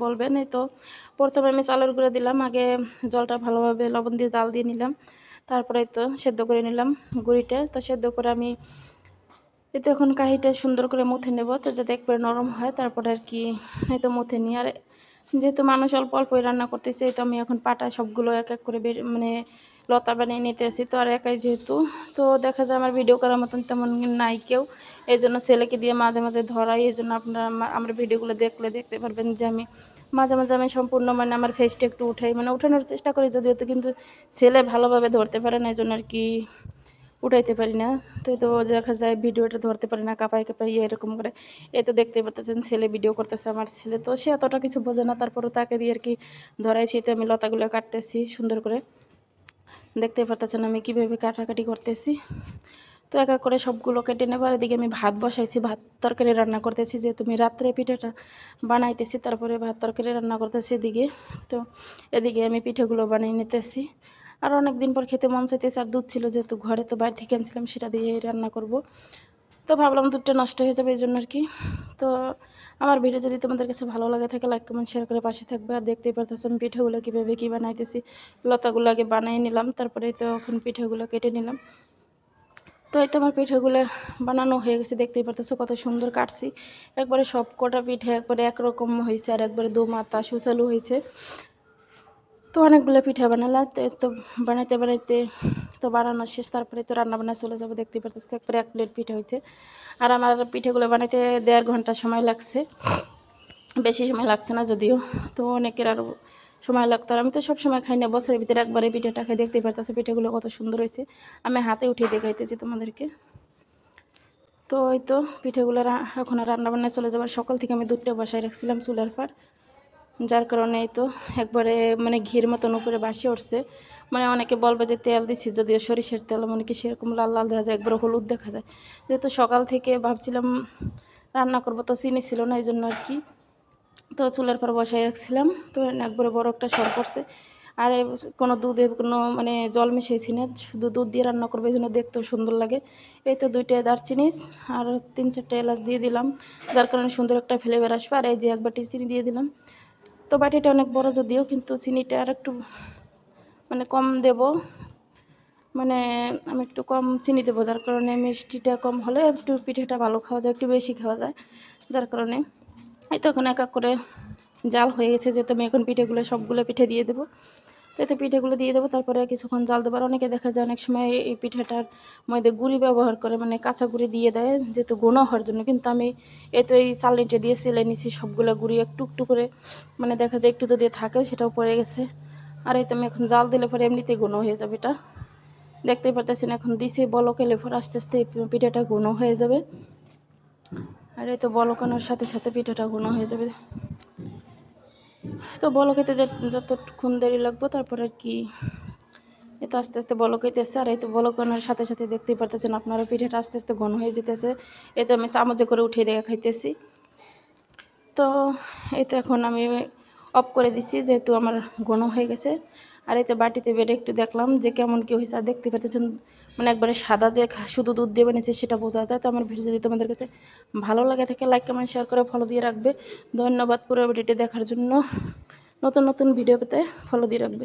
বলবেন। এই তো প্রথমে আমি চালের গুঁড়ো দিলাম, আগে জলটা ভালোভাবে লবণ দিয়ে জাল দিয়ে নিলাম, তারপরে তো সেদ্ধ করে নিলাম গুঁড়িটা। তো সেদ্ধ করে আমি এই তো এখন কাহিটা সুন্দর করে মুথে নেব, তো যাতে একবারে নরম হয়। তারপরে আর কি এই তো মুথে নিয়ে, আর যেহেতু মানুষ অল্প অল্পই রান্না করতেছে, তো আমি এখন পাটা সবগুলো এক এক করে মানে লতা বানিয়ে নিতে আসি। তো আর একাই যেহেতু, তো দেখা যায় আমার ভিডিও করার মতন তেমন নাই কেউ, এই জন্য ছেলেকে দিয়ে মাঝে মাঝে ধরাই। এই জন্য আপনারা আমার ভিডিওগুলো দেখতে পারবেন যে আমি মাঝে মাঝে আমি সম্পূর্ণ মানে আমার ফেসটা একটু উঠাই, মানে উঠানোর চেষ্টা করি যদিও, তো কিন্তু ছেলে ভালোভাবে ধরতে পারে না, এই জন্য আর কি উঠাইতে পারি না। তো দেখা যায় ভিডিওটা ধরতে পারি না, কাঁপাই কাঁপাই এরকম করে। এই তো দেখতে পাচ্ছেন ছেলে ভিডিও করতেছে, আমার ছেলে তো সে এতটা কিছু বোঝে না, তারপরও তাকে দিয়ে আর কি ধরাইছি। তো আমি লতাগুলো কাটতেছি সুন্দর করে, দেখতে পাচ্ছেন আমি কীভাবে কাটাকাটি করতেছি। তো এক এক করে সবগুলো কেটে নেবার, এদিকে আমি ভাত বসাইছি, ভাত তরকারি রান্না করতেছি, যেহেতু আমি রাত্রে পিঠাটা বানাইতেছি, তারপরে ভাত তরকারি রান্না করতেছি এদিকে। তো এদিকে আমি পিঠেগুলো বানিয়ে নিতেছি, আর অনেক দিন পর খেতে মন চাইতেছে, আর দুধ ছিল যেহেতু ঘরে, তো বাইরে থেকে আনছিলাম, সেটা দিয়ে রান্না করব। তো ভাবলাম দুধটা নষ্ট হয়ে যাবে এই জন্য আর কি। তো আমার ভিডিও যদি তোমাদের কাছে ভালো লাগে থাকে, লাইক কমেন্ট শেয়ার করে পাশে থাকবে। আর দেখতেই পারতেছেন পিঠেগুলো কীভাবে কী বানাইতেছি, লতাগুলো আগে বানিয়ে নিলাম, তারপরে তো এখন পিঠেগুলো কেটে নিলাম। তো এই তো আমার পিঠেগুলো বানানো হয়ে গেছে, দেখতেই পারতেছো কত সুন্দর কাটছি। একবারে সব কটা পিঠে একবারে একরকম হয়েছে, আর একবারে দোমাতা সুচালু হয়েছে। তো অনেকগুলো পিঠা বানালাম, তো বানাইতে বানাইতে তো বানানো শেষ, তারপরে তো রান্নাবান্না চলে যাবো। দেখতে পারতেছি একবারে 1 প্লেট পিঠা হয়েছে, আর আমার পিঠেগুলো বানাইতে 1.5 ঘন্টা সময় লাগছে, বেশি সময় লাগছে না যদিও। তো অনেকের আরও সময় লাগতো, আর আমি তো সব সময় খাই না, বছরের ভিতরে একবারে পিঠাটা খাই। দেখতে পারতেছি পিঠাগুলো কত সুন্দর হয়েছে, আমি হাতে উঠিয়ে দেখাইতেছি তোমাদেরকে। তো ওই তো পিঠেগুলো এখন রান্নাবান্নায় চলে যাবার। সকাল থেকে আমি দুধটা বসায় রাখছিলাম চুলার পার, যার কারণে এই তো একবারে মানে ঘির মতন উপরে বাসি উঠছে। মানে অনেকে বলবে যে তেল দিচ্ছি, যদিও সরিষার তেল, মনে কি সেরকম লাল লাল দেখা যায়, একবারে হলুদ দেখা যায়। যেহেতু সকাল থেকে ভাবছিলাম রান্না করবো, তো চিনি ছিল না, এই জন্য আর কি। তো চুলার পর বসাই রাখছিলাম, তো একবারে বড় একটা সর পড়ছে। আর কোনো দুধে কোনো মানে জল মিশিয়েছি না, শুধু দুধ দিয়ে রান্না করবো, এই জন্য দেখতেও সুন্দর লাগে। এই তো 2টা দারচিনি আর 3-4টা এলাচ দিয়ে দিলাম, যার কারণে সুন্দর একটা ফ্লেভার আসবে। আর এই যে 1 বাটি চিনি দিয়ে দিলাম। তো বাটিটা অনেক বড় যদিও, কিন্তু চিনিটা আর একটু মানে কম দেব, মানে আমি একটু কম চিনি দেবো, যার কারণে মিষ্টিটা কম হলে একটু পিঠেটা ভালো খাওয়া যায়, একটু বেশি খাওয়া যায়, যার কারণে। এই তো এখন এক এক করে জাল হয়ে গেছে, যেহেতু আমি এখন পিঠেগুলো সবগুলো পিঠে দিয়ে দেবো। তো এতে পিঠেগুলো দিয়ে দেবো, তারপরে কিছুক্ষণ জাল দেবো। আর অনেকে দেখা যায় অনেক সময় এই পিঠাটার মধ্যে গুঁড়ি ব্যবহার করে, মানে কাঁচা গুঁড়ি দিয়ে দেয় যেহেতু ঘন হওয়ার জন্য, কিন্তু আমি এই তো এই চালনিটা দিয়ে সেলাই নিচ্ছি সবগুলো গুঁড়ি একটু একটু করে, মানে দেখা যায় একটু যদি থাকে সেটাও পড়ে গেছে। আর এই তো আমি এখন জাল দিলে পরে এমনিতেই ঘন হয়ে যাবে এটা, দেখতেই পারতেছেন। এখন দিছে বলক এলে পরে আস্তে আস্তে পিঠাটা ঘন হয়ে যাবে, আর এই তো বলকানোর সাথে সাথে পিঠাটা ঘন হয়ে যাবে। তো বলক হইতে যতক্ষণ দেরি লাগবে, তারপর আর কি এই তো আস্তে আস্তে বলক হইতেছে। আর এই তো বলকানোর সাথে সাথে দেখতেই পারতেছেন আপনারা পিঠাটা আস্তে আস্তে ঘন হয়ে যেতেছে। এই তো আমি চামচে করে উঠিয়ে দিয়ে খাইতেছি। তো এই তো এখন আমি অফ করে দিছি, যেহেতু আমার ঘন হয়ে গেছে। আর এই তো বাটিতে বেড়ে একটু দেখলাম যে কেমন কী হয়েছে, আর দেখতে পাচ্ছেন মানে একবারে সাদা যে শুধু দুধ দিয়ে বানিয়েছে সেটা বোঝা যায়। তো আমার ভিডিও যদি তোমাদের কাছে ভালো লাগে থাকে, লাইক কমেন্ট শেয়ার করে ফলো দিয়ে রাখবে। ধন্যবাদ পুরো ভিডিওটি দেখার জন্য। নতুন নতুন ভিডিও পেতে ফলো দিয়ে রাখবে।